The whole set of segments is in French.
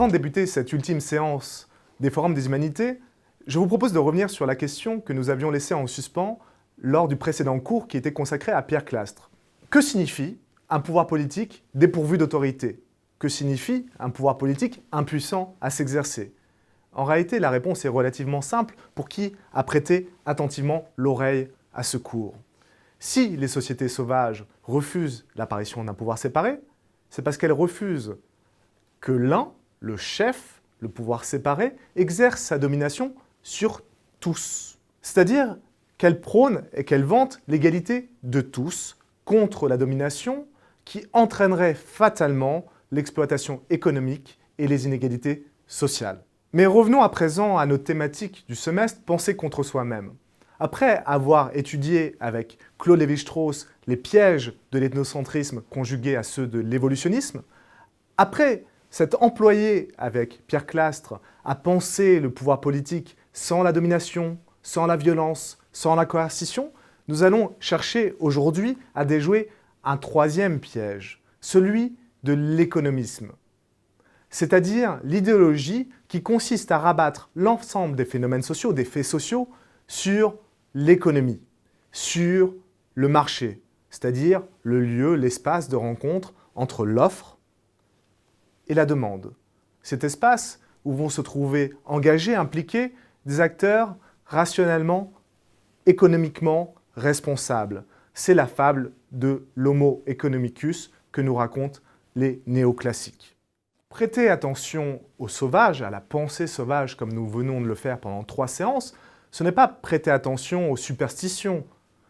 Avant de débuter cette ultime séance des Forums des Humanités, je vous propose de revenir sur la question que nous avions laissée en suspens lors du précédent cours qui était consacré à Pierre Clastres. Que signifie un pouvoir politique dépourvu d'autorité? Que signifie un pouvoir politique impuissant à s'exercer? En réalité, la réponse est relativement simple pour qui a prêté attentivement l'oreille à ce cours. Si les sociétés sauvages refusent l'apparition d'un pouvoir séparé, c'est parce qu'elles refusent que l'un, le chef, le pouvoir séparé, exerce sa domination sur tous. C'est-à-dire qu'elles prônent et qu'elles vantent l'égalité de tous contre la domination qui entraînerait fatalement l'exploitation économique et les inégalités sociales. Mais revenons à présent à notre thématique du semestre, penser contre soi-même. Après avoir étudié avec Claude Lévi-Strauss les pièges de l'ethnocentrisme conjugués à ceux de l'évolutionnisme, après s'être employé avec Pierre Clastres à penser le pouvoir politique sans la domination, sans la violence, sans la coercition, nous allons chercher aujourd'hui à déjouer un troisième piège, celui de l'économisme. C'est-à-dire l'idéologie qui consiste à rabattre l'ensemble des phénomènes sociaux, des faits sociaux, sur l'économie, sur le marché, c'est-à-dire le lieu, l'espace de rencontre entre l'offre et la demande. Cet espace où vont se trouver engagés, impliqués, des acteurs rationnellement, économiquement responsables. C'est la fable de l'Homo economicus que nous racontent les néoclassiques. Prêter attention au sauvage, à la pensée sauvage comme nous venons de le faire pendant 3 séances, ce n'est pas prêter attention aux superstitions,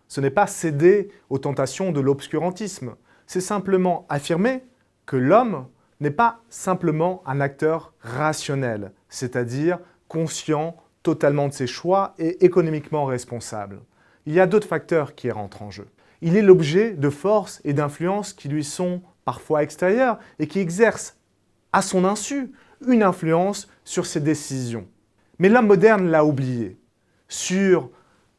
ce n'est pas céder aux tentations de l'obscurantisme, c'est simplement affirmer que l'homme n'est pas simplement un acteur rationnel, c'est-à-dire conscient totalement de ses choix et économiquement responsable. Il y a d'autres facteurs qui rentrent en jeu. Il est l'objet de forces et d'influences qui lui sont parfois extérieures et qui exercent à son insu une influence sur ses décisions. Mais l'homme moderne l'a oublié. Sur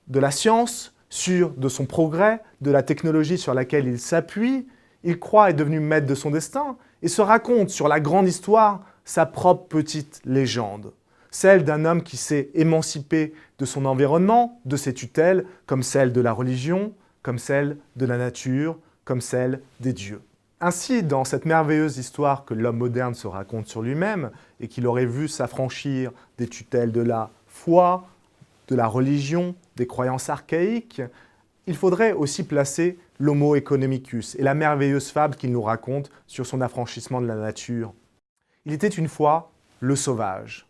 de la science, sur de son progrès, de la technologie sur laquelle il s'appuie, il croit être devenu maître de son destin et se raconte sur la grande histoire sa propre petite légende. Celle d'un homme qui s'est émancipé de son environnement, de ses tutelles, comme celle de la religion, comme celle de la nature, comme celle des dieux. Ainsi, dans cette merveilleuse histoire que l'homme moderne se raconte sur lui-même et qu'il aurait vu s'affranchir des tutelles de la foi, de la religion, des croyances archaïques, il faudrait aussi placer l'Homo economicus et la merveilleuse fable qu'il nous raconte sur son affranchissement de la nature. Il était une fois le sauvage.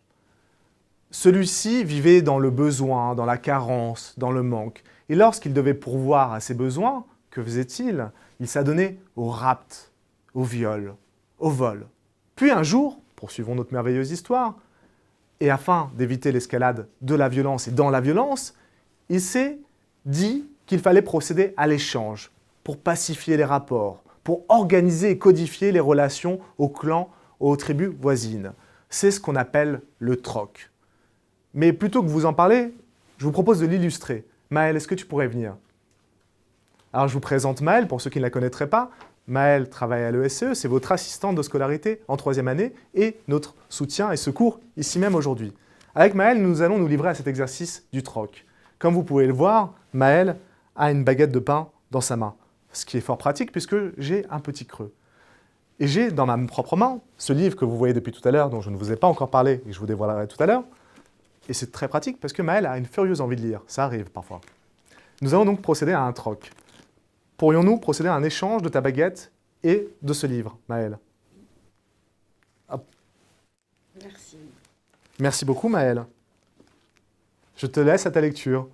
Celui-ci vivait dans le besoin, dans la carence, dans le manque. Et lorsqu'il devait pourvoir à ses besoins, que faisait-il? Il s'adonnait au rapt, au viol, au vol. Puis un jour, poursuivons notre merveilleuse histoire, et afin d'éviter l'escalade de la violence et dans la violence, il s'est dit qu'il fallait procéder à l'échange pour pacifier les rapports, pour organiser et codifier les relations aux clans, aux tribus voisines. C'est ce qu'on appelle le troc. Mais plutôt que vous en parler, je vous propose de l'illustrer. Maëlle, est-ce que tu pourrais venir? Alors je vous présente Maëlle, pour ceux qui ne la connaîtraient pas. Maëlle travaille à l'ESCE, c'est votre assistante de scolarité en 3e année et notre soutien et secours ici même aujourd'hui. Avec Maëlle, nous allons nous livrer à cet exercice du troc. Comme vous pouvez le voir, Maëlle a une baguette de pain dans sa main, ce qui est fort pratique puisque j'ai un petit creux. Et j'ai dans ma propre main ce livre que vous voyez depuis tout à l'heure, dont je ne vous ai pas encore parlé et que je vous dévoilerai tout à l'heure. Et c'est très pratique parce que Maëlle a une furieuse envie de lire, ça arrive parfois. Nous allons donc procéder à un troc. Pourrions-nous procéder à un échange de ta baguette et de ce livre, Maëlle? Hop. Merci. Merci beaucoup, Maëlle. Je te laisse à ta lecture.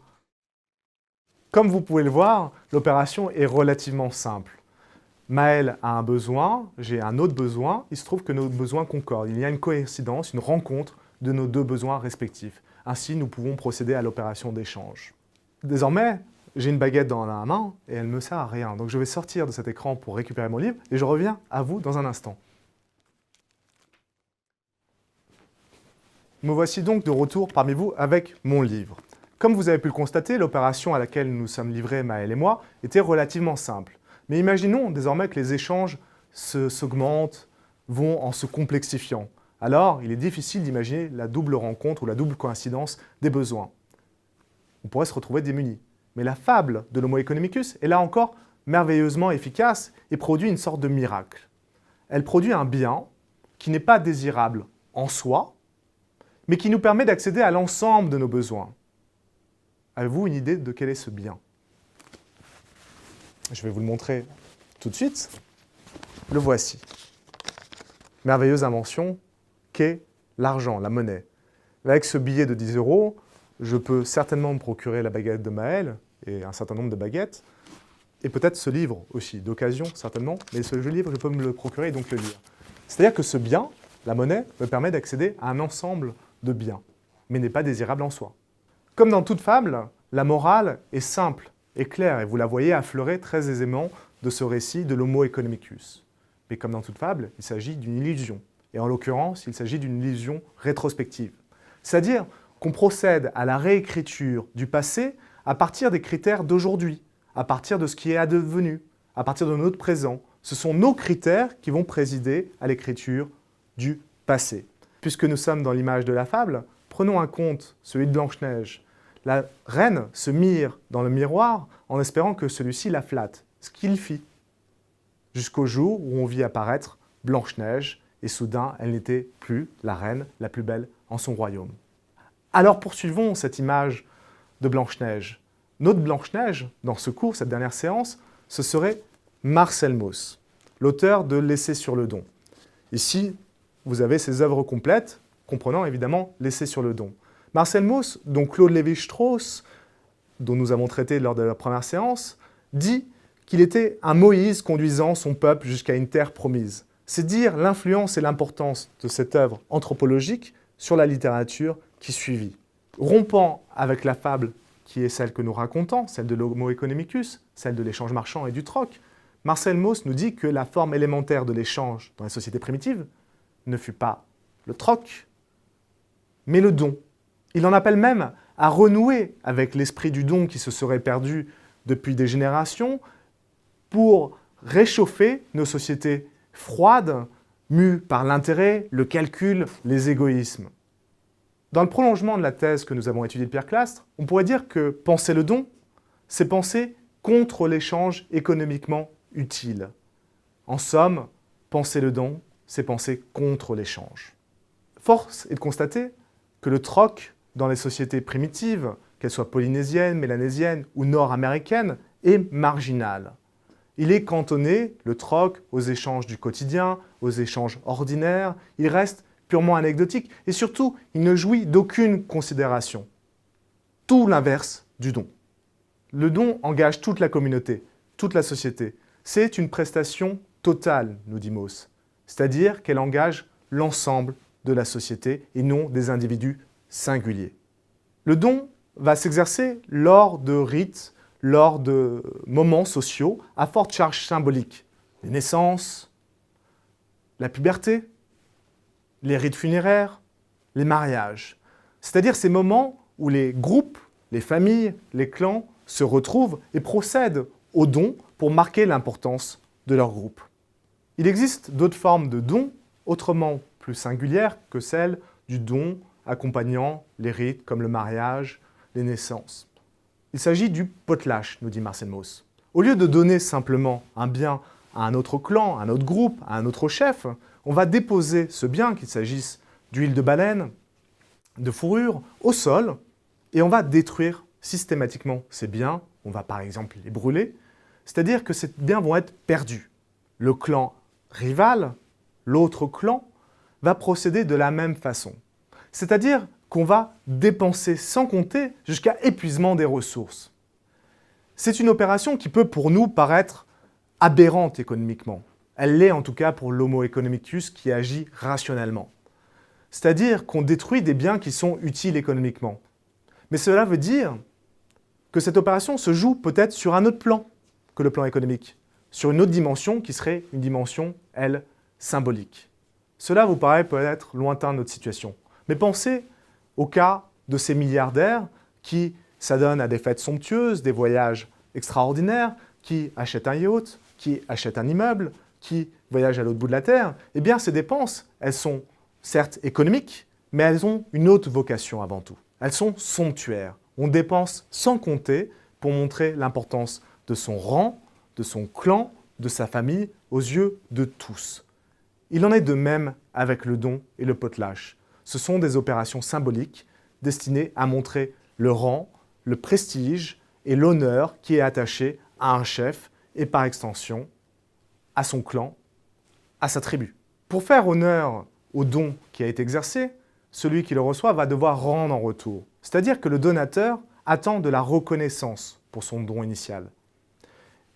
Comme vous pouvez le voir, l'opération est relativement simple. Maëlle a un besoin, j'ai un autre besoin, il se trouve que nos besoins concordent. Il y a une coïncidence, une rencontre de nos 2 besoins respectifs. Ainsi, nous pouvons procéder à l'opération d'échange. Désormais, j'ai une baguette dans la main et elle ne me sert à rien. Donc je vais sortir de cet écran pour récupérer mon livre et je reviens à vous dans un instant. Me voici donc de retour parmi vous avec mon livre. Comme vous avez pu le constater, l'opération à laquelle nous sommes livrés, Maëlle et moi, était relativement simple. Mais imaginons désormais que les échanges s'augmentent, vont en se complexifiant. alors il est difficile d'imaginer la double rencontre ou la double coïncidence des besoins. On pourrait se retrouver démunis. Mais la fable de l'Homo economicus est là encore merveilleusement efficace et produit une sorte de miracle. Elle produit un bien qui n'est pas désirable en soi, mais qui nous permet d'accéder à l'ensemble de nos besoins. Avez-vous une idée de quel est ce bien? Je vais vous le montrer tout de suite. Le voici. Merveilleuse invention qu'est l'argent, la monnaie. Avec ce billet de 10 €, je peux certainement me procurer la baguette de Maël et un certain nombre de baguettes, et peut-être ce livre aussi, d'occasion certainement, mais ce livre, je peux me le procurer et donc le lire. C'est-à-dire que ce bien, la monnaie, me permet d'accéder à un ensemble de biens, mais n'est pas désirable en soi. Comme dans toute fable, la morale est simple et claire, et vous la voyez affleurer très aisément de ce récit de l'Homo economicus. Mais comme dans toute fable, il s'agit d'une illusion, et en l'occurrence, il s'agit d'une illusion rétrospective. C'est-à-dire qu'on procède à la réécriture du passé à partir des critères d'aujourd'hui, à partir de ce qui est advenu, à partir de notre présent. Ce sont nos critères qui vont présider à l'écriture du passé. Puisque nous sommes dans l'image de la fable, prenons un conte, celui de Blanche-Neige. La reine se mire dans le miroir en espérant que celui-ci la flatte, ce qu'il fit, jusqu'au jour où on vit apparaître Blanche-Neige, et soudain, elle n'était plus la reine la plus belle en son royaume. Alors poursuivons cette image de Blanche-Neige. Notre Blanche-Neige, dans ce cours, cette dernière séance, ce serait Marcel Mauss, l'auteur de L'Essai sur le don. Ici, vous avez ses œuvres complètes, comprenant évidemment L'Essai sur le don. Marcel Mauss, dont Claude Lévi-Strauss, dont nous avons traité lors de la première séance, dit qu'il était un Moïse conduisant son peuple jusqu'à une terre promise. C'est dire l'influence et l'importance de cette œuvre anthropologique sur la littérature qui suivit. Rompant avec la fable qui est celle que nous racontons, celle de l'Homo economicus, celle de l'échange marchand et du troc, Marcel Mauss nous dit que la forme élémentaire de l'échange dans les sociétés primitives ne fut pas le troc, mais le don. Il en appelle même à renouer avec l'esprit du don qui se serait perdu depuis des générations pour réchauffer nos sociétés froides, mues par l'intérêt, le calcul, les égoïsmes. Dans le prolongement de la thèse que nous avons étudiée de Pierre Clastres, on pourrait dire que penser le don, c'est penser contre l'échange économiquement utile. En somme, penser le don, c'est penser contre l'échange. Force est de constater que le troc dans les sociétés primitives, qu'elles soient polynésiennes, mélanésiennes ou nord-américaines, est marginal. Il est cantonné, le troc, aux échanges du quotidien, aux échanges ordinaires. Il reste purement anecdotique et surtout, il ne jouit d'aucune considération. Tout l'inverse du don. Le don engage toute la communauté, toute la société. C'est une prestation totale, nous dit Mauss, c'est-à-dire qu'elle engage l'ensemble de la société et non des individus singuliers. Le don va s'exercer lors de rites, lors de moments sociaux à forte charge symbolique. Les naissances, la puberté, les rites funéraires, les mariages. C'est-à-dire ces moments où les groupes, les familles, les clans se retrouvent et procèdent au don pour marquer l'importance de leur groupe. Il existe d'autres formes de dons autrement plus singulières que celles du don accompagnant les rites comme le mariage, les naissances. Il s'agit du potlatch, nous dit Marcel Mauss. Au lieu de donner simplement un bien à un autre clan, à un autre groupe, à un autre chef, on va déposer ce bien, qu'il s'agisse d'huile de baleine, de fourrure, au sol, et on va détruire systématiquement ces biens. On va par exemple les brûler, c'est-à-dire que ces biens vont être perdus. Le clan rival, l'autre clan, va procéder de la même façon. C'est-à-dire qu'on va dépenser sans compter jusqu'à épuisement des ressources. C'est une opération qui peut pour nous paraître aberrante économiquement. Elle l'est en tout cas pour l'Homo economicus qui agit rationnellement. C'est-à-dire qu'on détruit des biens qui sont utiles économiquement. Mais cela veut dire que cette opération se joue peut-être sur un autre plan que le plan économique, sur une autre dimension qui serait une dimension, elle, symbolique. Cela vous paraît peut-être lointain de notre situation. Mais pensez au cas de ces milliardaires qui s'adonnent à des fêtes somptueuses, des voyages extraordinaires, qui achètent un yacht, qui achètent un immeuble, qui voyagent à l'autre bout de la Terre. Eh bien, ces dépenses, elles sont certes économiques, mais elles ont une autre vocation avant tout. Elles sont somptuaires. On dépense sans compter pour montrer l'importance de son rang, de son clan, de sa famille, aux yeux de tous. Il en est de même avec le don et le potelage. Ce sont des opérations symboliques destinées à montrer le rang, le prestige et l'honneur qui est attaché à un chef et par extension à son clan, à sa tribu. Pour faire honneur au don qui a été exercé, celui qui le reçoit va devoir rendre en retour. C'est-à-dire que le donateur attend de la reconnaissance pour son don initial.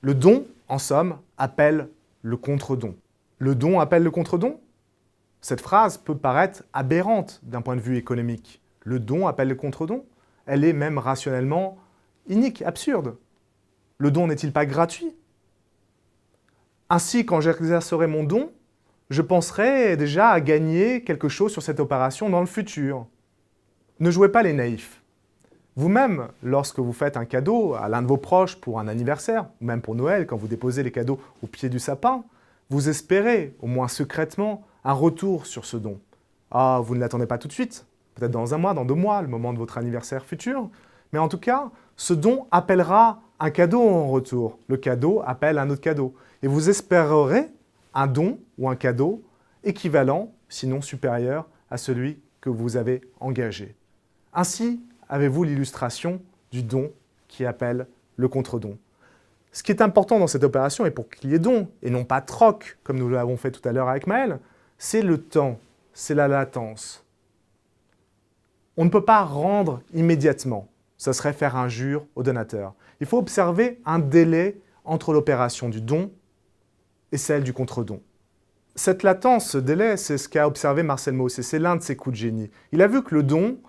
Le don, en somme, appelle le contre-don. Le don appelle le contre-don? Cette phrase peut paraître aberrante d'un point de vue économique. Le don appelle le contre-don? Elle est même rationnellement inique, absurde. Le don n'est-il pas gratuit? Ainsi, quand j'exercerai mon don, je penserai déjà à gagner quelque chose sur cette opération dans le futur. Ne jouez pas les naïfs. Vous-même, lorsque vous faites un cadeau à l'un de vos proches pour un anniversaire, ou même pour Noël, quand vous déposez les cadeaux au pied du sapin, vous espérez, au moins secrètement, un retour sur ce don. Ah, vous ne l'attendez pas tout de suite, peut-être dans 1 mois, dans 2 mois, le moment de votre anniversaire futur, mais en tout cas, ce don appellera un cadeau en retour. Le cadeau appelle un autre cadeau. Et vous espérerez un don ou un cadeau équivalent, sinon supérieur, à celui que vous avez engagé. Ainsi, avez-vous l'illustration du don qui appelle le contre-don. Ce qui est important dans cette opération, et pour qu'il y ait don, et non pas troc, comme nous l'avons fait tout à l'heure avec Maël, c'est le temps, c'est la latence. On ne peut pas rendre immédiatement. Ce serait faire injure au donateur. Il faut observer un délai entre l'opération du don et celle du contre-don. Cette latence, ce délai, c'est ce qu'a observé Marcel Mauss, et c'est l'un de ses coups de génie. Il a vu que le don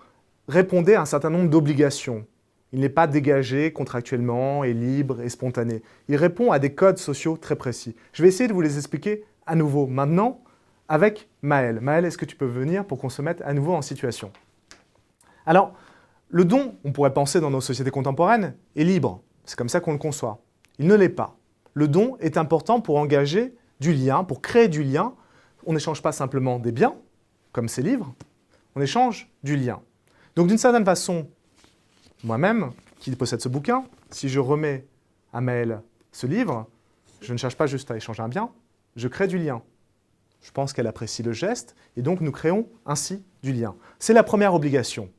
répondait à un certain nombre d'obligations. Il n'est pas dégagé contractuellement et libre et spontané. Il répond à des codes sociaux très précis. Je vais essayer de vous les expliquer à nouveau maintenant avec Maël. Maël, est-ce que tu peux venir pour qu'on se mette à nouveau en situation? Alors, le don, on pourrait penser dans nos sociétés contemporaines, est libre. C'est comme ça qu'on le conçoit. Il ne l'est pas. Le don est important pour engager du lien, pour créer du lien. On n'échange pas simplement des biens, comme ces livres, on échange du lien. Donc d'une certaine façon, moi-même, qui possède ce bouquin, si je remets à Maël ce livre, je ne cherche pas juste à échanger un bien, je crée du lien. Je pense qu'elle apprécie le geste, et donc nous créons ainsi du lien. C'est la première obligation.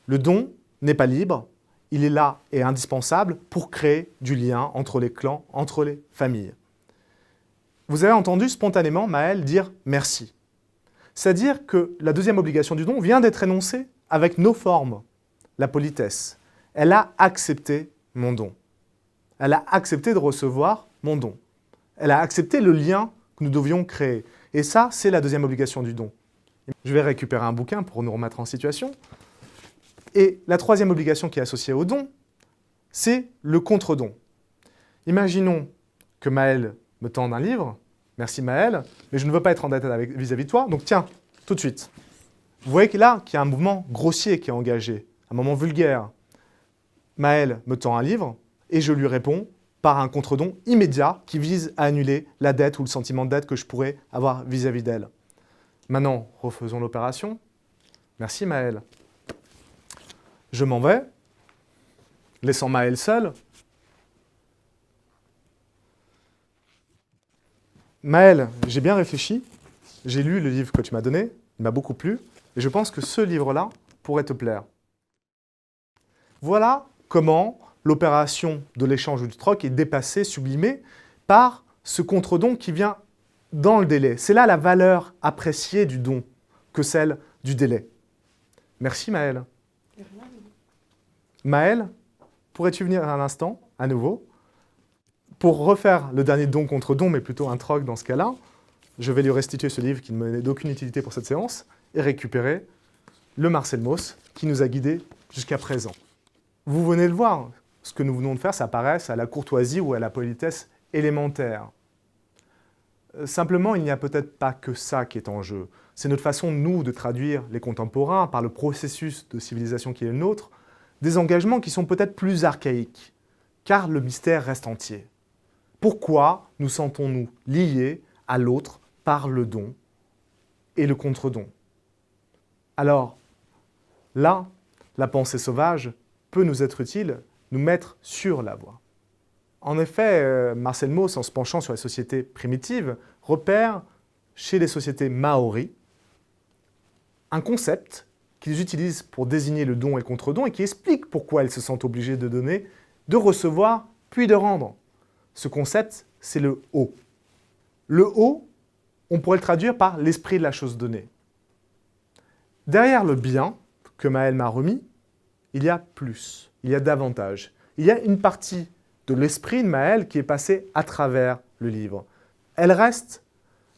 Le don n'est pas libre, il est là et indispensable pour créer du lien entre les clans, entre les familles. Vous avez entendu spontanément Maël dire « merci ». C'est-à-dire que la deuxième obligation du don vient d'être énoncée avec nos formes, la politesse. Elle a accepté mon don. Elle a accepté de recevoir mon don. Elle a accepté le lien que nous devions créer. Et ça, c'est la deuxième obligation du don. Je vais récupérer un bouquin pour nous remettre en situation. Et la troisième obligation qui est associée au don, c'est le contre-don. Imaginons que Maël me tende un livre. Merci Maël, mais je ne veux pas être en dette vis-à-vis de toi, donc tiens, tout de suite. Vous voyez qu'il y a un mouvement grossier qui est engagé, un moment vulgaire. Maël me tend un livre et je lui réponds par un contre-don immédiat qui vise à annuler la dette ou le sentiment de dette que je pourrais avoir vis-à-vis d'elle. Maintenant, refaisons l'opération. Merci Maël. Je m'en vais, laissant Maël seul. Maël, j'ai bien réfléchi, j'ai lu le livre que tu m'as donné, il m'a beaucoup plu, et je pense que ce livre-là pourrait te plaire. Voilà comment l'opération de l'échange ou du troc est dépassée, sublimée, par ce contre-don qui vient dans le délai. C'est là la valeur appréciée du don que celle du délai. Merci Maël. Maël, pourrais-tu venir un instant, à nouveau? Pour refaire le dernier don contre don, mais plutôt un troc dans ce cas-là, je vais lui restituer ce livre qui ne menait d'aucune utilité pour cette séance et récupérer le Marcel Mauss qui nous a guidés jusqu'à présent. Vous venez de le voir, ce que nous venons de faire s'apparesse à la courtoisie ou à la politesse élémentaire. Simplement, il n'y a peut-être pas que ça qui est en jeu. C'est notre façon, nous, de traduire les contemporains par le processus de civilisation qui est le nôtre, des engagements qui sont peut-être plus archaïques, car le mystère reste entier. Pourquoi nous sentons-nous liés à l'autre par le don et le contre-don? Alors, là, la pensée sauvage peut nous être utile, nous mettre sur la voie. En effet, Marcel Mauss, en se penchant sur les sociétés primitives, repère chez les sociétés maoris un concept qu'ils utilisent pour désigner le don et le contre-don et qui explique pourquoi ils se sentent obligés de donner, de recevoir, puis de rendre. Ce concept, c'est le « haut ». Le « haut », on pourrait le traduire par l'esprit de la chose donnée. Derrière le bien que Maëlle m'a remis, il y a plus, il y a davantage. Il y a une partie de l'esprit de Maëlle qui est passée à travers le livre. Elle reste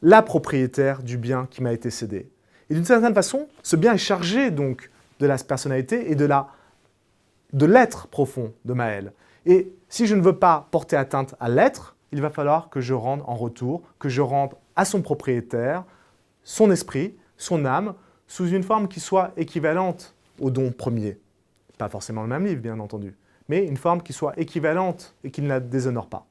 la propriétaire du bien qui m'a été cédé. Et d'une certaine façon, ce bien est chargé donc de la personnalité et de l'être profond de Maëlle. Et si je ne veux pas porter atteinte à l'être, il va falloir que je rende en retour, que je rende à son propriétaire, son esprit, son âme, sous une forme qui soit équivalente au don premier. Pas forcément le même livre, bien entendu, mais une forme qui soit équivalente et qui ne la déshonore pas.